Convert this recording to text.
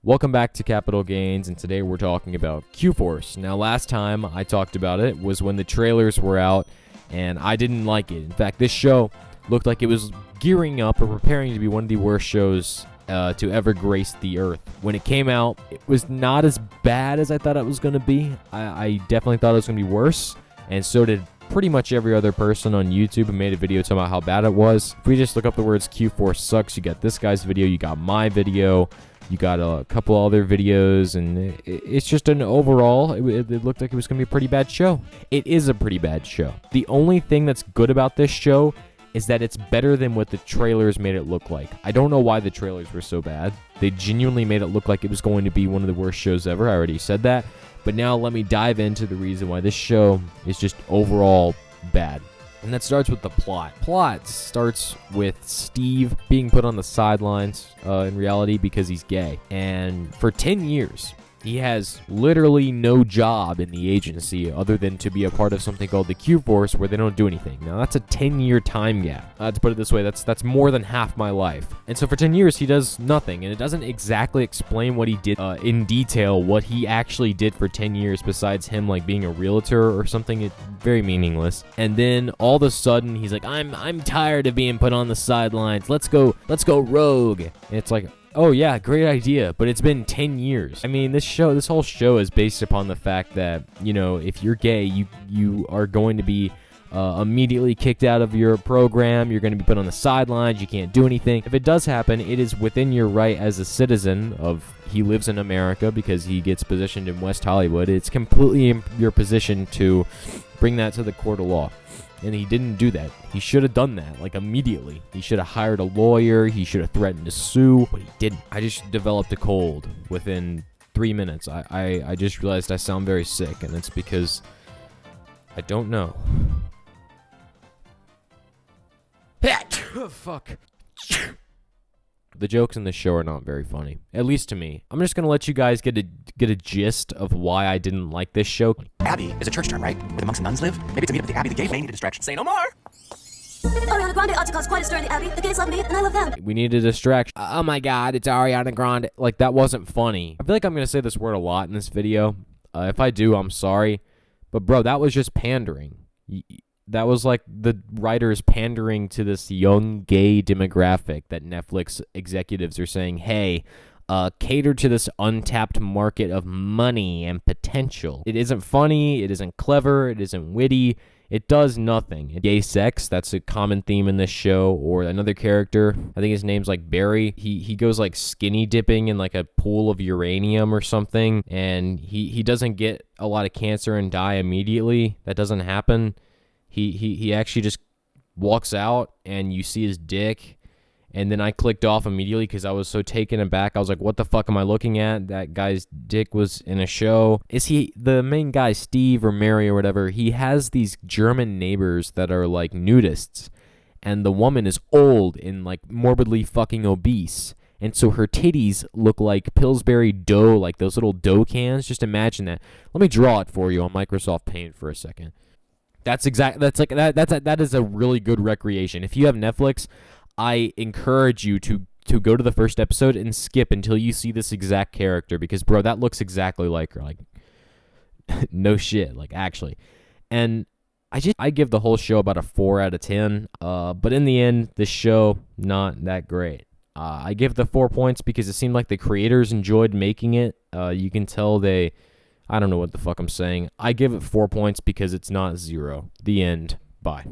Welcome back to Capital Gains, and today we're talking about Q-Force. Now, last time I talked about it was when the trailers were out, and I didn't like it. In fact, this show looked like it was gearing up or preparing to be one of the worst shows to ever grace the earth. When it came out, it was not as bad as I thought it was going to be. I definitely thought it was going to be worse, and so did pretty much every other person on YouTube who made a video talking about how bad it was. If we just look up the words Q-Force sucks, you got this guy's video, you got my video, you got a couple other videos, and it's just an overall, it looked like it was going to be a pretty bad show. It is a pretty bad show. The only thing that's good about this show is that it's better than what the trailers made it look like. I don't know why the trailers were so bad. They genuinely made it look like it was going to be one of the worst shows ever. I already said that. But now let me dive into the reason why this show is just overall bad. And that starts with the plot. Plot starts with Steve being put on the sidelines in reality because he's gay. And for 10 years, he has literally no job in the agency other than to be a part of something called the Q-Force where they don't do anything. Now, that's a 10-year time gap. To put it this way, that's more than half my life. And so for 10 years, he does nothing. And it doesn't exactly explain what he did in detail, what he actually did for 10 years besides him like being a realtor or something. It's very meaningless. And then all of a sudden, he's like, I'm tired of being put on the sidelines. Let's go rogue. And it's like, oh yeah, great idea, but it's been 10 years. I mean, this whole show is based upon the fact that, you know, if you're gay, you are going to be immediately kicked out of your program. You're going to be put on the sidelines. You can't do anything. If it does happen, it is within your right as a citizen of, he lives in America because he gets positioned in West Hollywood. It's completely in your position to bring that to the court of law. And he didn't do that. He should have done that, like, immediately. He should have hired a lawyer. He should have threatened to sue, but he didn't. I just developed a cold within 3 minutes. I just realized I sound very sick, and it's because I don't know. Oh, fuck. The jokes in this show are not very funny, at least to me. I'm just gonna let you guys get a gist of why I didn't like this show. Abbey is a church term, right? Where the monks and nuns live? Maybe it's a meetup at the Abbey. The gays may need a distraction. Say no more! Ariana Grande ought to cause quite a stir in the Abbey. The gays love me, and I love them. We need a distraction. Oh my god, it's Ariana Grande. Like, that wasn't funny. I feel like I'm gonna say this word a lot in this video. If I do, I'm sorry. But bro, that was just pandering. That was like the writers pandering to this young gay demographic that Netflix executives are saying, hey, cater to this untapped market of money and potential. It isn't funny, it isn't clever, it isn't witty, it does nothing. Gay sex, that's a common theme in this show. Or another character, I think his name's like Barry, he goes like skinny dipping in like a pool of uranium or something, and he doesn't get a lot of cancer and die immediately. That doesn't happen. He actually just walks out and you see his dick, and then I clicked off immediately because I was so taken aback. I was like, what the fuck am I looking at? That guy's dick was in a show. Is he the main guy, Steve or Mary or whatever? He has these German neighbors that are like nudists, and the woman is old and like morbidly fucking obese. And so her titties look like Pillsbury dough, like those little dough cans. Just imagine that. Let me draw it for you on Microsoft Paint for a second. That is a really good recreation. If you have Netflix, I encourage you to go to the first episode and skip until you see this exact character, because bro, that looks exactly like her. Like, no shit, like, actually. And I give the whole show about a 4 out of 10. But in the end, this show not that great. I give the 4 points because it seemed like the creators enjoyed making it. You can tell I don't know what the fuck I'm saying. I give it 4 points because it's not 0. The end. Bye.